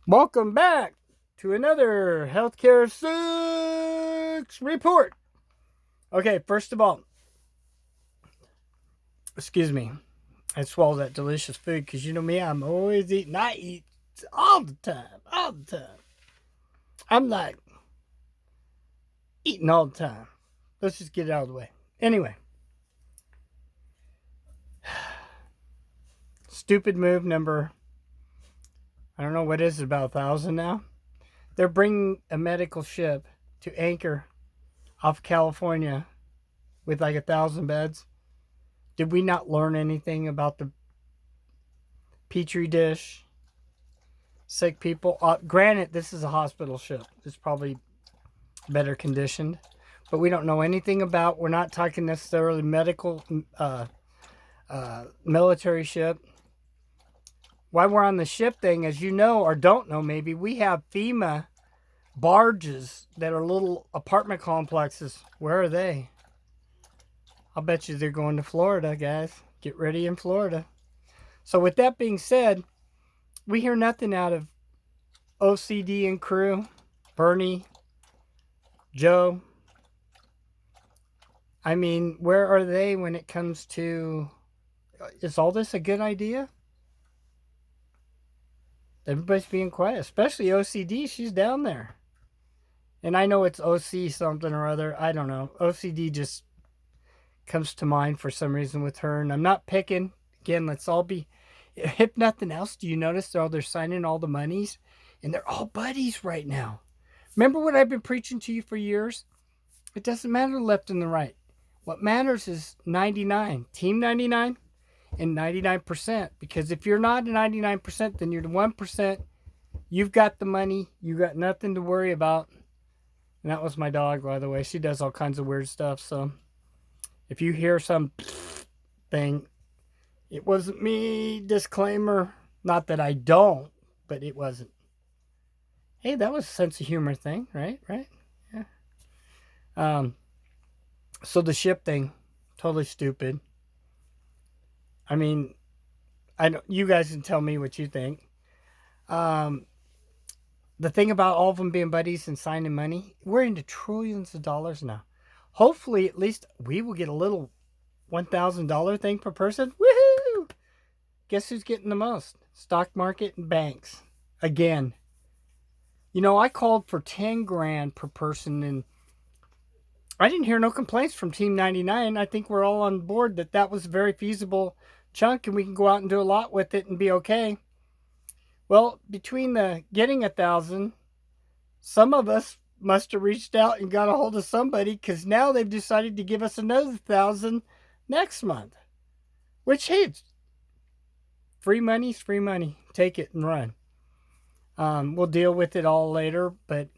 Welcome back to another Healthcare 6 report. Okay, first of all, excuse me, I swallowed that delicious food because you know me, I'm always eating. I eat all the time, all the time. I'm like eating all the time. Let's just get it out of the way. Anyway, stupid move number, I don't know what is it, about 1,000 now? They're bringing a medical ship to anchor off California with like 1,000 beds. Did we not learn anything about the Petri dish, sick people? Granted, this is a hospital ship. It's probably better conditioned, but we don't know anything about. We're not talking necessarily medical, military ship. While we're on the ship thing, as you know or don't know, maybe we have FEMA barges that are little apartment complexes. Where are they? I'll bet you they're going to Florida, guys. Get ready in Florida. So with that being said, we hear nothing out of OCD and crew, Bernie, Joe. I mean, where are they when it comes to, is all this a good idea? Everybody's being quiet, especially OCD. She's down there. And I know it's OC something or other. I don't know. OCD just comes to mind for some reason with her. And I'm not picking. Again, let's all be, if nothing else, do you notice they're signing all the monies? And they're all buddies right now. Remember what I've been preaching to you for years? It doesn't matter left and the right. What matters is 99, Team 99 and 99%. Because if you're not a 99%, then you're the 1%. You've got the money. You got nothing to worry about. And that was my dog, by the way. She does all kinds of weird stuff. So if you hear some thing, it wasn't me. Disclaimer. Not that I don't, but it wasn't. Hey, that was a sense of humor thing, right? Right? Yeah. So the ship thing, totally stupid. I mean, I don't. You guys can tell me what you think. The thing about all of them being buddies and signing money, we're into trillions of dollars now. Hopefully, at least we will get a little $1,000 thing per person. Woohoo! Guess who's getting the most? Stock market and banks. Again. You know, I called for 10 grand per person, and I didn't hear no complaints from Team 99. I think we're all on board that was a very feasible chunk, and we can go out and do a lot with it and be okay. Well, between the getting 1,000, some of us must have reached out and got a hold of somebody, because now they've decided to give us another 1,000 next month. Which, hey, free money's free money. Take it and run. We'll deal with it all later, but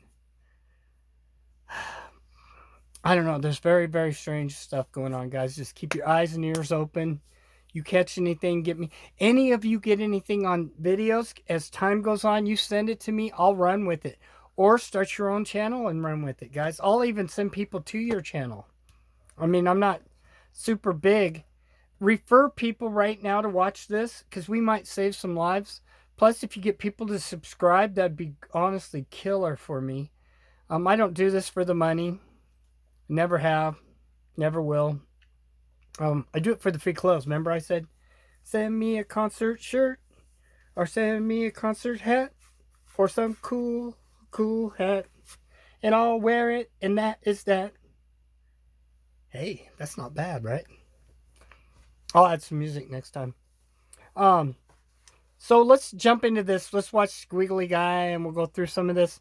I don't know. There's very, very strange stuff going on, guys. Just keep your eyes and ears open. You catch anything, get me. Any of you get anything on videos, as time goes on, you send it to me. I'll run with it. Or start your own channel and run with it, guys. I'll even send people to your channel. I mean, I'm not super big. Refer people right now to watch this, because we might save some lives. Plus, if you get people to subscribe, that'd be honestly killer for me. I don't do this for the money. Never have. Never will. I do it for the free clothes. Remember I said, send me a concert shirt, or send me a concert hat, or some cool hat, and I'll wear it, and that is that. Hey, that's not bad, right? I'll add some music next time. So let's jump into this. Let's watch Squiggly Guy, and we'll go through some of this.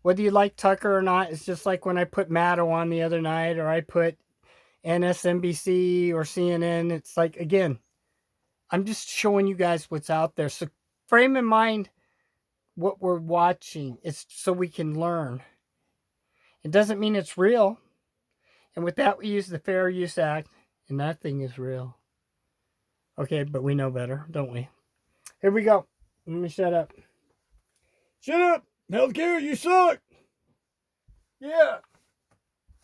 Whether you like Tucker or not, it's just like when I put Maddo on the other night, or I put NSNBC or CNN. It's like, again, I'm just showing you guys what's out there. So frame in mind what we're watching. It's so we can learn. It doesn't mean it's real. And with that, we use the Fair Use Act, and that thing is real. Okay, but we know better, don't we? Here we go. Let me shut up. Shut up! Healthcare, you suck! Yeah.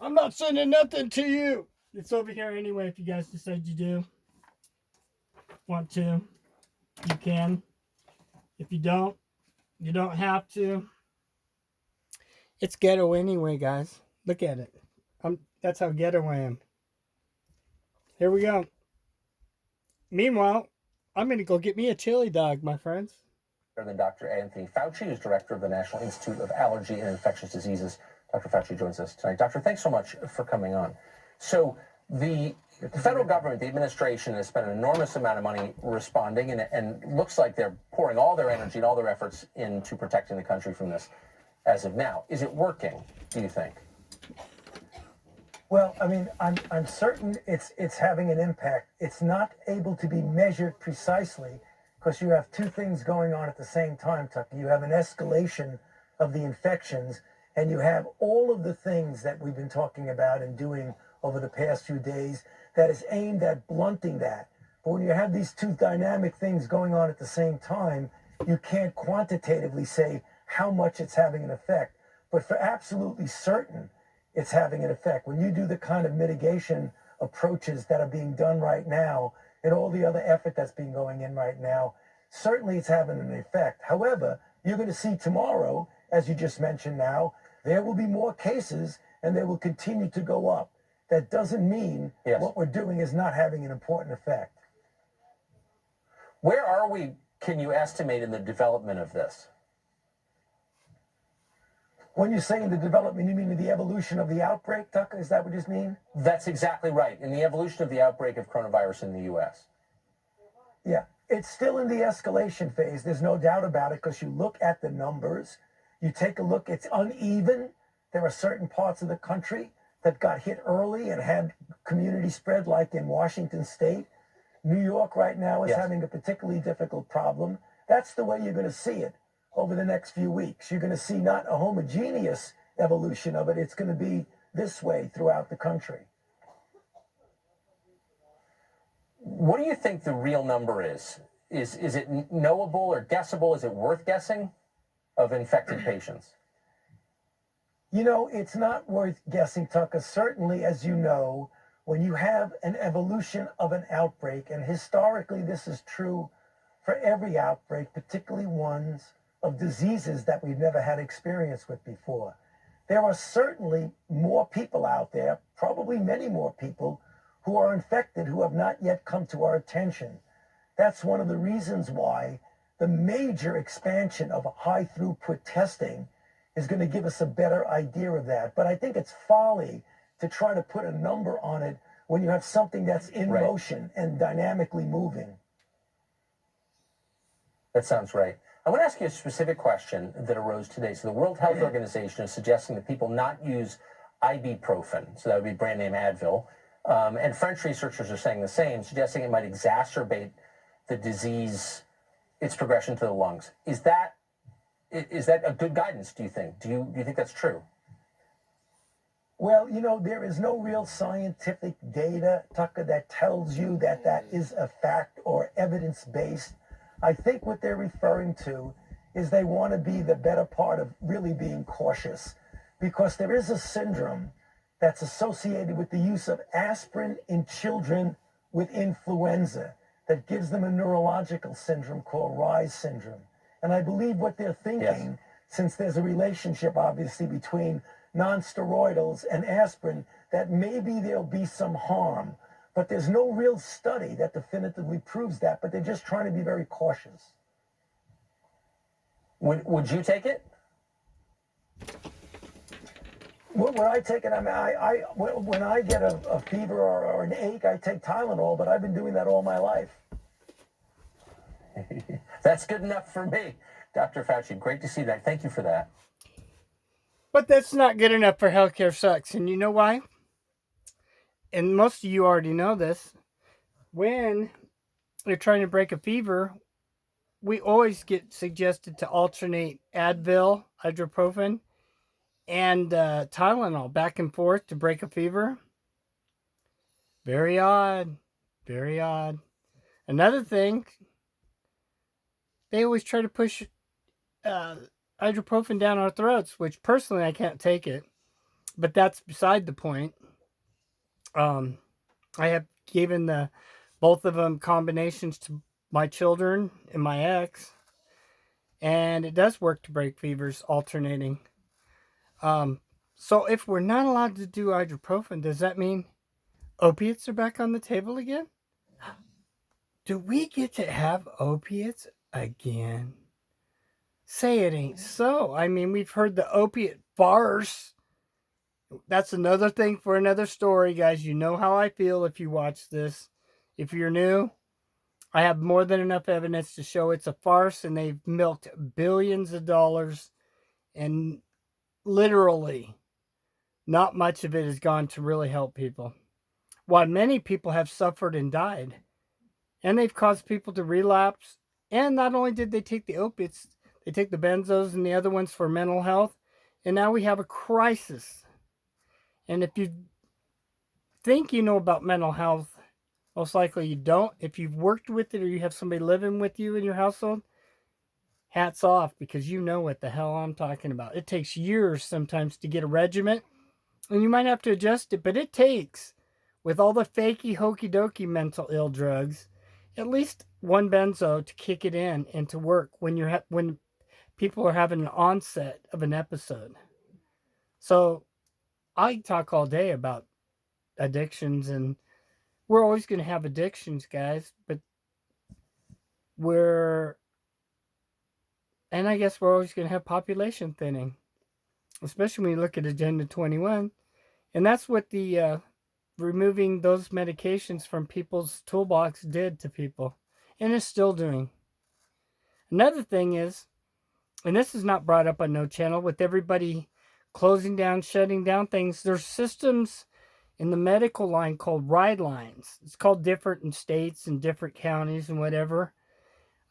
I'm not sending nothing to you. It's over here anyway if you guys decide you do. Want to. You can. If you don't, You don't have to. It's ghetto anyway, guys. Look at it. That's how ghetto I am. Here we go. Meanwhile, I'm going to go get me a chili dog, my friends. Than Dr. Anthony Fauci, who's director of the National Institute of Allergy and Infectious Diseases. Dr. Fauci joins us tonight. Doctor, thanks so much for coming on. So the federal government, the administration, has spent an enormous amount of money responding, and looks like they're pouring all their energy and all their efforts into protecting the country from this as of now. Is it working, do you think? Well, I mean, I'm certain it's having an impact. It's not able to be measured precisely because you have two things going on at the same time, Tucker. You have an escalation of the infections, and you have all of the things that we've been talking about and doing over the past few days that is aimed at blunting that. But when you have these two dynamic things going on at the same time, you can't quantitatively say how much it's having an effect. But for absolutely certain, it's having an effect. When you do the kind of mitigation approaches that are being done right now and all the other effort that's been going in right now, certainly it's having an effect. However, you're going to see tomorrow, as you just mentioned now, there will be more cases and they will continue to go up. That doesn't mean what we're doing is not having an important effect. Where are we, can you estimate, in the development of this? When you say in the development, you mean in the evolution of the outbreak, Tucker? Is that what you mean? That's exactly right. In the evolution of the outbreak of coronavirus in the U.S. Yeah, it's still in the escalation phase. There's no doubt about it because you look at the numbers. You take a look, it's uneven. There are certain parts of the country that got hit early and had community spread, like in Washington State. New York right now is having a particularly difficult problem. That's the way you're going to see it over the next few weeks. You're going to see not a homogeneous evolution of it. It's going to be this way throughout the country. What do you think the real number is? Is it knowable or guessable? Is it worth guessing of infected patients? You know, it's not worth guessing, Tucker. Certainly, as you know, when you have an evolution of an outbreak, and historically this is true for every outbreak, particularly ones of diseases that we've never had experience with before. There are certainly more people out there, probably many more people, who are infected who have not yet come to our attention. That's one of the reasons why the major expansion of high throughput testing is going to give us a better idea of that. But I think it's folly to try to put a number on it when you have something that's in motion and dynamically moving. That sounds right. I want to ask you a specific question that arose today. So the World Health Organization is suggesting that people not use ibuprofen, so that would be brand name Advil, and French researchers are saying the same, suggesting it might exacerbate the disease, its progression to the lungs. Is that a good guidance, do you think? Do you think that's true? Well, you know, there is no real scientific data, Tucker, that tells you that that is a fact or evidence-based. I think what they're referring to is they want to be the better part of really being cautious, because there is a syndrome that's associated with the use of aspirin in children with influenza that gives them a neurological syndrome called Reye syndrome. And I believe what they're thinking, since there's a relationship obviously between non-steroidals and aspirin, that maybe there'll be some harm. But there's no real study that definitively proves that, but they're just trying to be very cautious. Would you take it? Would I take it? I mean, when I get a fever or an ache, I take Tylenol, but I've been doing that all my life. That's good enough for me. Dr. Fauci, great to see that. Thank you for that. But that's not good enough for healthcare sucks. And you know why? And most of you already know this. When you're trying to break a fever, we always get suggested to alternate Advil, ibuprofen, and Tylenol back and forth to break a fever. Very odd. Very odd. Another thing, they always try to push ibuprofen down our throats, which personally I can't take it. But that's beside the point. I have given both of them combinations to my children and my ex. And and it does work to break fevers, alternating. So if we're not allowed to do ibuprofen, does that mean opiates are back on the table again? Do we get to have opiates again? Say it ain't so. I mean, we've heard the opiate farce. That's another thing for another story, guys. You know how I feel if you watch this. If you're new, I have more than enough evidence to show it's a farce, and they've milked billions of dollars, and literally not much of it has gone to really help people. While many people have suffered and died, and they've caused people to relapse. And not only did they take the opiates, they take the benzos and the other ones for mental health, and now we have a crisis. And if you think you know about mental health, most likely you don't. If you've worked with it or you have somebody living with you in your household, hats off, because you know what the hell I'm talking about. It takes years sometimes to get a regimen, and you might have to adjust it, but it takes, with all the fakey, hokey dokey mental ill drugs, at least one benzo to kick it in and to work when people are having an onset of an episode. So I talk all day about addictions, and we're always going to have addictions, guys, but I guess we're always going to have population thinning, especially when you look at Agenda 21. And that's what the removing those medications from people's toolbox did to people, and is still doing. Another thing is, and this is not brought up on no channel, with everybody closing down, shutting down things, there's systems in the medical line called ride lines. It's called different in states and different counties and whatever.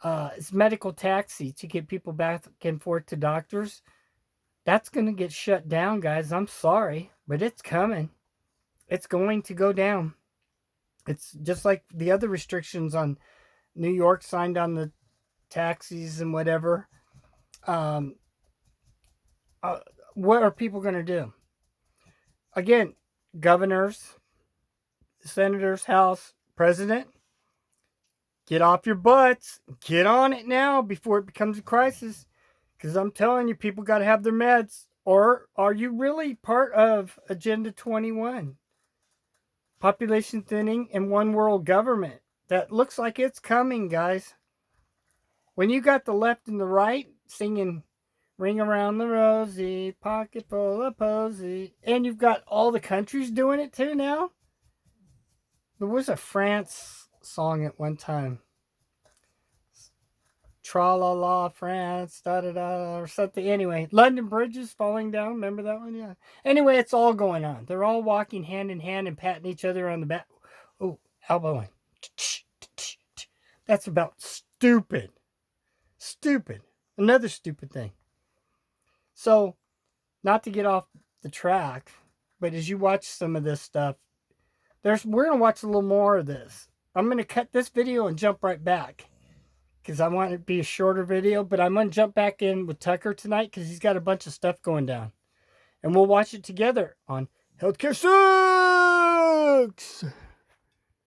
It's medical taxi to get people back and forth to doctors. That's going to get shut down, guys. I'm sorry, but it's coming. It's going to go down. It's just like the other restrictions on New York signed on the taxis and whatever. What are people going to do? Again, governors, senators, House, president, get off your butts. Get on it now before it becomes a crisis. Because I'm telling you, people got to have their meds. Or are you really part of Agenda 21? Population thinning and one world government. That looks like it's coming, guys. When you got the left and the right singing Ring Around the Rosie, Pocket Full of Posy, and you've got all the countries doing it too now. There was a France song at one time. Tra la la France, da da da, or something. Anyway, London Bridges falling down. Remember that one? Yeah. Anyway, it's all going on. They're all walking hand in hand and patting each other on the back. Oh, elbowing. That's about stupid. Stupid. Another stupid thing. So, not to get off the track, but as you watch some of this stuff, we're going to watch a little more of this. I'm going to cut this video and jump right back, because I want it to be a shorter video, but I'm going to jump back in with Tucker tonight because he's got a bunch of stuff going down. And we'll watch it together on Healthcare Sucks!